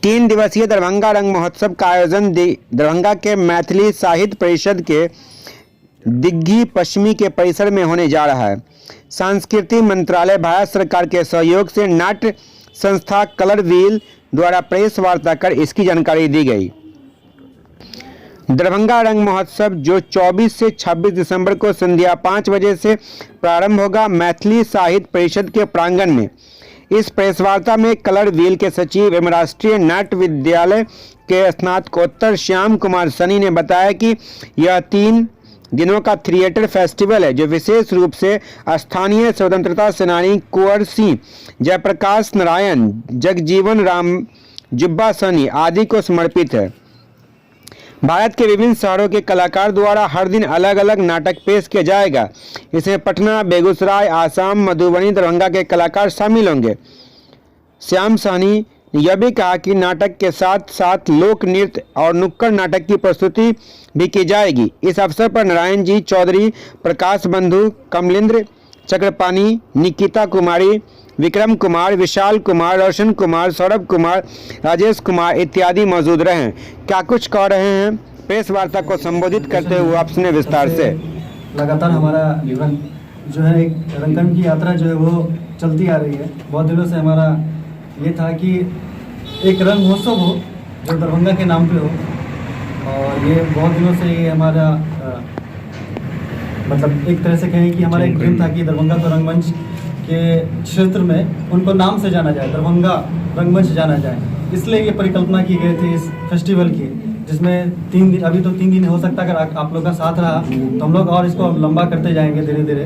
3 दिवसीय दरभंगा रंग महोत्सव का आयोजन दरभंगा के मैथिली साहित्य परिषद के दिग्घी पश्चिमी के परिसर में होने जा रहा है। संस्कृति मंत्रालय भारत सरकार के सहयोग से नाट्य संस्था कलर व्हील द्वारा प्रेस वार्ता कर इसकी जानकारी दी गई। दरभंगा रंग महोत्सव जो 24 से 26 दिसंबर को संध्या 5 बजे से प्रारंभ होगा, मैथिली साहित्य परिषद के प्रांगण में। इस प्रेस वार्ता में कलर व्हील के सचिव एवं राष्ट्रीय नाट्य विद्यालय के स्नातकोत्तर श्याम कुमार सनी ने बताया कि यह 3 दिनों का थिएटर फेस्टिवल है, जो विशेष रूप से स्थानीय स्वतंत्रता सेनानी कुंवर सिंह, जयप्रकाश नारायण, जगजीवन राम जुब्बा सनी आदि को समर्पित है। भारत के विभिन्न शहरों के कलाकार द्वारा हर दिन अलग अलग नाटक पेश किया जाएगा। इसमें पटना, बेगूसराय, आसाम, मधुबनी, दरभंगा के कलाकार शामिल होंगे। श्याम सहनी ने यह भी कहा कि नाटक के साथ साथ लोक नृत्य और नुक्कड़ नाटक की प्रस्तुति भी की जाएगी। इस अवसर पर नारायण जी चौधरी, प्रकाश बंधु, कमलेंद्र चक्रपाणी, निकिता कुमारी, विक्रम कुमार, विशाल कुमार, रोशन कुमार, सौरभ कुमार, राजेश कुमार इत्यादि मौजूद रहे। क्या कुछ कह रहे हैं, प्रेस वार्ता को संबोधित करते हुए आप सुने विस्तार से। लगातार हमारा जीवन जो है एक रंगकर्म की यात्रा जो है वो चलती आ रही है। बहुत दिनों से हमारा ये था कि एक रंग महोत्सव हो जो दरभंगा के नाम पे हो, और ये बहुत दिनों से ये हमारा मतलब एक तरह से कहें कि हमारा एक ड्रीम था कि दरभंगा तो रंगमंच के क्षेत्र में उनको नाम से जाना जाए, दरभंगा रंगमंच जाना जाए। इसलिए ये परिकल्पना की गई थी इस फेस्टिवल की, जिसमें 3 दिन, अभी तो 3 दिन हो सकता है अगर आप लोग का साथ रहा तो हम लोग और इसको लंबा करते जाएंगे धीरे धीरे।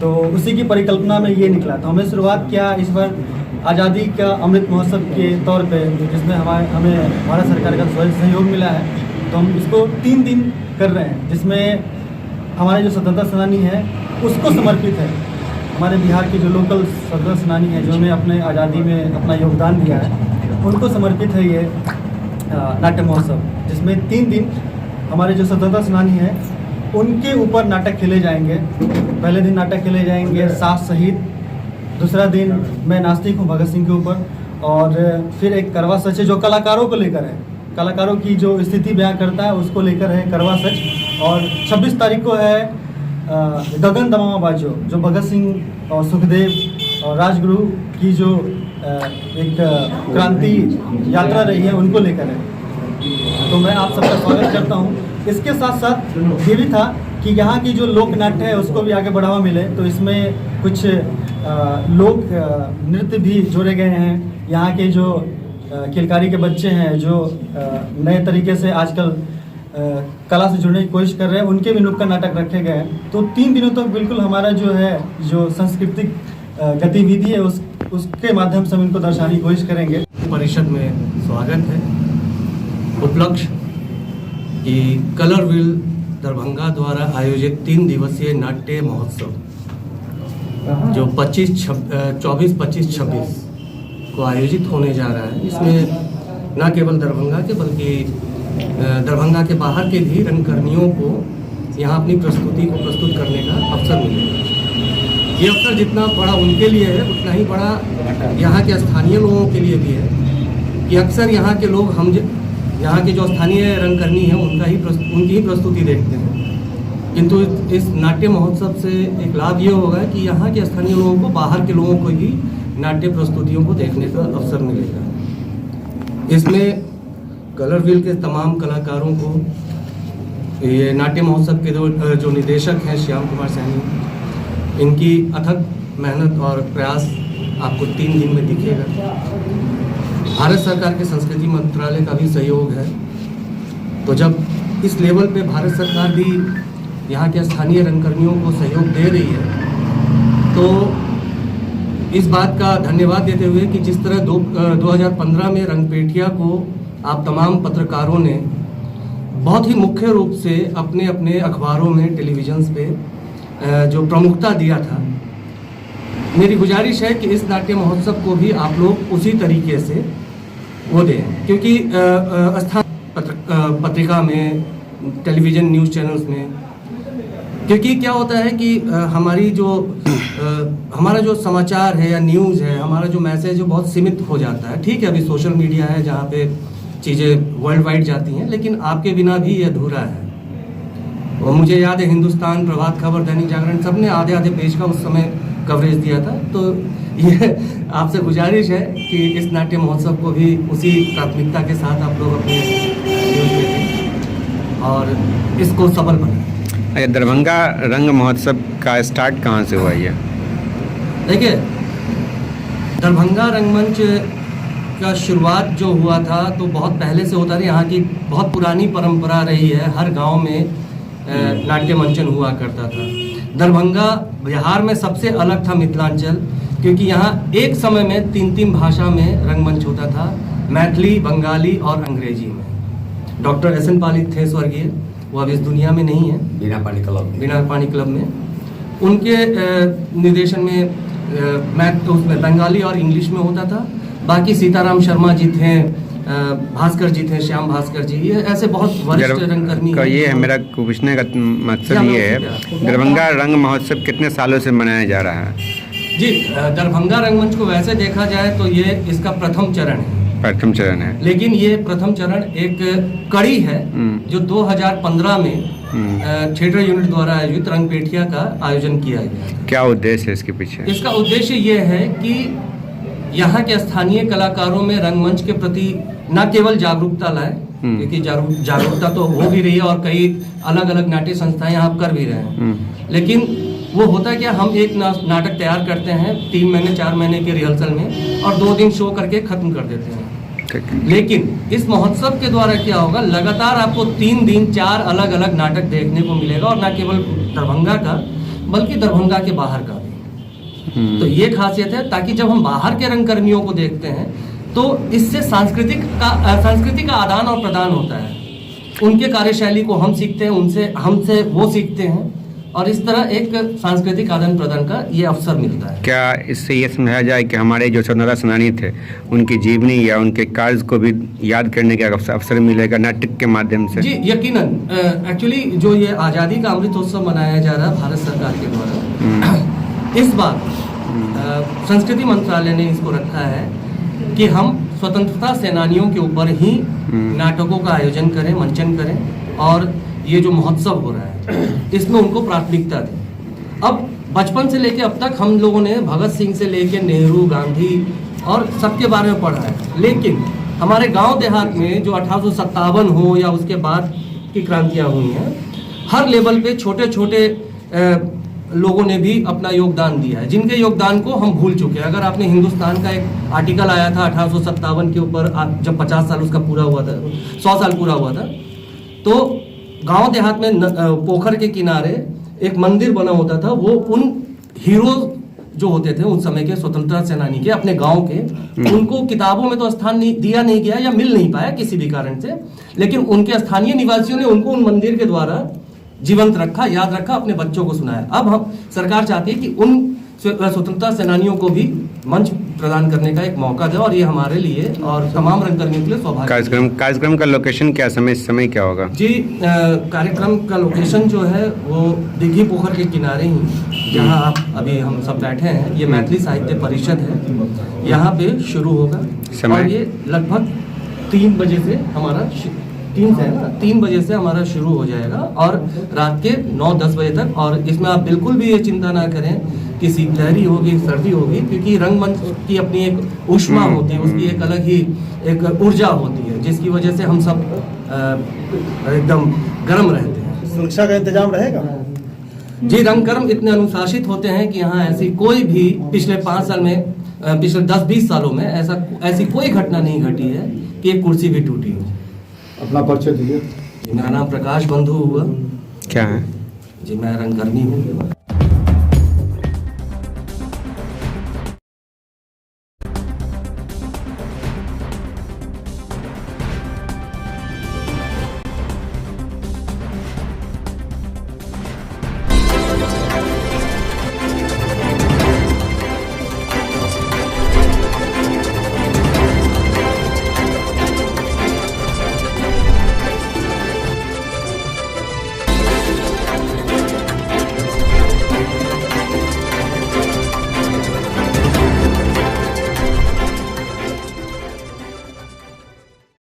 तो उसी की परिकल्पना में ये निकला। तो हमने शुरुआत किया इस बार आज़ादी का अमृत महोत्सव के तौर पे, जिसमें हमें भारत सरकार का सहयोग मिला है। तो हम इसको 3 दिन कर रहे हैं, जिसमें हमारे जो स्वतंत्रता सेनानी है उसको समर्पित है। हमारे बिहार के जो लोकल स्वतंत्रता सेनानी हैं जिन्होंने अपने आज़ादी में अपना योगदान दिया है, उनको समर्पित है ये नाट्य महोत्सव, जिसमें 3 दिन हमारे जो स्वतंत्रता सेनानी हैं उनके ऊपर नाटक खेले जाएंगे। पहले दिन नाटक खेले जाएंगे सास शहीद, दूसरा दिन मैं नास्तिक हूँ भगत सिंह के ऊपर, और फिर एक करवा सच है जो कलाकारों को लेकर है, कलाकारों की जो स्थिति बयां करता है उसको लेकर है करवा सच। और 26 तारीख को है गगन दमामा बाजो, जो भगत सिंह और सुखदेव और राजगुरु की जो एक क्रांति यात्रा रही है उनको लेकर है। तो मैं आप सबका स्वागत करता हूँ। इसके साथ साथ ये भी था कि यहाँ की जो लोक नाट्य है उसको भी आगे बढ़ावा मिले, तो इसमें कुछ लोक नृत्य भी जोड़े गए हैं। यहाँ के जो किलकारी के बच्चे हैं जो नए तरीके से आजकल कला से जुड़ने की कोशिश कर रहे हैं, उनके भी नुक्कड़ नाटक रखे गए हैं। तो 3 दिनों तक बिल्कुल हमारा जो है जो सांस्कृतिक गतिविधि है उसके माध्यम से हम इनको दर्शाने की कोशिश करेंगे। परिषद में स्वागत है। उपलक्ष्य कि कलर व्हील दरभंगा द्वारा आयोजित 3 दिवसीय नाट्य महोत्सव जो 24, 25, 26 को आयोजित होने जा रहा है, इसमें न केवल दरभंगा के बल्कि दरभंगा के बाहर के भी रंगकर्मियों को यहाँ अपनी प्रस्तुति को प्रस्तुत करने का अवसर मिलेगा। ये अवसर जितना बड़ा उनके लिए है उतना ही बड़ा यहाँ के स्थानीय लोगों के लिए भी है कि अक्सर यहाँ के लोग यहाँ के जो स्थानीय रंगकर्मी हैं उनकी ही प्रस्तुति देखते हैं, किंतु इस नाट्य महोत्सव से एक लाभ ये होगा कि यहाँ के स्थानीय लोगों को बाहर के लोगों को ही नाट्य प्रस्तुतियों को देखने का अवसर मिलेगा। इसमें कलर व्हील के तमाम कलाकारों को ये नाट्य महोत्सव के जो निदेशक हैं श्याम कुमार सैनी, इनकी अथक मेहनत और प्रयास आपको 3 दिन में दिखेगा। भारत सरकार के संस्कृति मंत्रालय का भी सहयोग है। तो जब इस लेवल पे भारत सरकार भी यहाँ के स्थानीय रंगकर्मियों को सहयोग दे रही है, तो इस बात का धन्यवाद देते हुए कि जिस तरह 2015 में रंगपेटिया को आप तमाम पत्रकारों ने बहुत ही मुख्य रूप से अपने अपने अखबारों में, टेलीविजन्स पे जो प्रमुखता दिया था, मेरी गुजारिश है कि इस नाट्य महोत्सव को भी आप लोग उसी तरीके से वो दें, क्योंकि स्थानीय पत्रिका में, टेलीविज़न न्यूज़ चैनल्स में क्योंकि क्या होता है कि हमारा जो समाचार है या न्यूज़ है, हमारा जो मैसेज है बहुत सीमित हो जाता है। ठीक है, अभी सोशल मीडिया है जहाँ पे चीज़ें वर्ल्ड वाइड जाती हैं, लेकिन आपके बिना भी ये अधूरा है। और मुझे याद है हिंदुस्तान, प्रभात खबर, दैनिक जागरण, सब ने आधे आधे पेज का उस समय कवरेज दिया था। तो ये आपसे गुजारिश है कि इस नाट्य महोत्सव को भी उसी प्राथमिकता के साथ आप लोग अपने न्यूज़ में दें और इसको सफल बनाएं। अच्छा, दरभंगा रंग महोत्सव का स्टार्ट कहाँ से हुआ ये? देखिए, दरभंगा रंगमंच का शुरुआत जो हुआ था तो बहुत पहले से होता था। यहाँ की बहुत पुरानी परंपरा रही है, हर गांव में नाट्य मंचन हुआ करता था। दरभंगा बिहार में सबसे अलग था मिथिलांचल, क्योंकि यहाँ एक समय में 3 भाषा में रंगमंच होता था, मैथिली, बंगाली और अंग्रेजी में। डॉक्टर एस एन पालित थे स्वर्गीय, वो अब इस दुनिया में नहीं है, बिना पानी क्लब में। उनके निर्देशन में उसमें बंगाली और इंग्लिश में होता था। बाकी सीताराम शर्मा जी थे, भास्कर जी थे, श्याम भास्कर जी, ये ऐसे बहुत वरिष्ठ रंगकर्मी हैं। ये है मेरा पूछने का मकसद ये है, दरभंगा रंग महोत्सव कितने सालों से मनाया जा रहा है? जी, दरभंगा रंगमंच को वैसे देखा जाए तो ये इसका प्रथम चरण है। लेकिन ये प्रथम चरण एक कड़ी है जो 2015 में थिएटर यूनिट द्वारा आयोजित रंगपेठिया का आयोजन किया गया। क्या उद्देश्य है इसके पीछे? इसका उद्देश्य ये है कि यहाँ के स्थानीय कलाकारों में रंगमंच के प्रति न केवल जागरूकता लाए, क्योंकि जागरूकता तो हो भी रही है और कई अलग अलग नाट्य संस्थाएं यहाँ कर भी रहे हैं, लेकिन वो होता है क्या, हम एक नाटक तैयार करते हैं 3 महीने 4 महीने के रिहर्सल में और 2 दिन शो करके खत्म कर देते हैं। लेकिन इस महोत्सव के द्वारा क्या होगा, लगातार आपको 3 दिन 4 अलग अलग नाटक देखने को मिलेगा, और न केवल दरभंगा का बल्कि दरभंगा के बाहर का भी। तो ये खासियत है, ताकि जब हम बाहर के रंगकर्मियों को देखते हैं तो इससे संस्कृति का आदान और प्रदान होता है। उनके कार्यशैली को हम सीखते हैं, उनसे हमसे वो सीखते हैं, और इस तरह एक सांस्कृतिक आदान प्रदान का ये अवसर मिलता है। क्या इससे ये समझाया जाए कि हमारे जो स्वतंत्रता सेनानी थे उनकी जीवनी या उनके कार्य को भी याद करने का अवसर मिलेगा नाटक के माध्यम से? जी यकीनन। एक्चुअली जो ये आज़ादी का अमृतोत्सव मनाया जा रहा है भारत सरकार के द्वारा, इस बार संस्कृति मंत्रालय ने इसको रखा है कि हम स्वतंत्रता सेनानियों के ऊपर ही नाटकों का आयोजन करें, मंचन करें, और ये जो महोत्सव हो रहा है इसमें उनको प्राथमिकता दें। अब बचपन से लेके अब तक हम लोगों ने भगत सिंह से लेके नेहरू, गांधी और सबके बारे में पढ़ा है, लेकिन हमारे गांव देहात में जो 1857 हो या उसके बाद की क्रांतियां हुई हैं, हर लेवल पे छोटे छोटे लोगों ने भी अपना योगदान दिया है, जिनके योगदान को हम भूल चुके हैं। अगर आपने हिंदुस्तान का एक आर्टिकल आया था 1857 के ऊपर, जब 50 साल उसका पूरा हुआ था, 100 साल पूरा हुआ था, तो गांव देहात में पोखर के किनारे एक मंदिर बना होता था। वो उन हीरोज जो होते थे उस समय के स्वतंत्रता सेनानी के, अपने गांव के, उनको किताबों में तो स्थान दिया नहीं गया या मिल नहीं पाया किसी भी कारण से, लेकिन उनके स्थानीय निवासियों ने उनको उन मंदिर के द्वारा जीवंत रखा, याद रखा, अपने बच्चों को सुनाया। अब हम सरकार चाहती है कि उन स्वतंत्रता सेनानियों को भी मंच प्रदान करने का एक मौका दे, और ये हमारे लिए और तमाम रंगकर्मियों के लिए सौभाग्य। कार्यक्रम का लोकेशन क्या, समय क्या होगा? जी, कार्यक्रम का लोकेशन जो है वो दिघी पोखर के किनारे ही, जहाँ आप अभी हम सब बैठे हैं, ये मैथिली साहित्य परिषद है, यहाँ पे शुरू होगा। और ये लगभग 3 बजे से हमारा 3 बजे से हमारा शुरू हो जाएगा और रात के 9-10 बजे तक। और इसमें आप बिल्कुल भी ये चिंता ना करें कि शीतलहरी होगी, सर्दी होगी, क्योंकि रंगमंच की अपनी एक ऊष्मा होती है, उसकी एक अलग ही एक ऊर्जा होती है, जिसकी वजह से हम सब एकदम गर्म रहते हैं। सुरक्षा का इंतजाम रहेगा? जी, रंगकर्म इतने अनुशासित होते हैं कि यहाँ ऐसी कोई भी पिछले 5 साल में, पिछले 10-20 सालों में ऐसी कोई घटना नहीं घटी है कि एक कुर्सी भी टूटी हो। अपना परिचय दीजिए। मेरा नाम प्रकाश बंधु हुआ। क्या है? जी, मैं रंगकर्मी हूँ।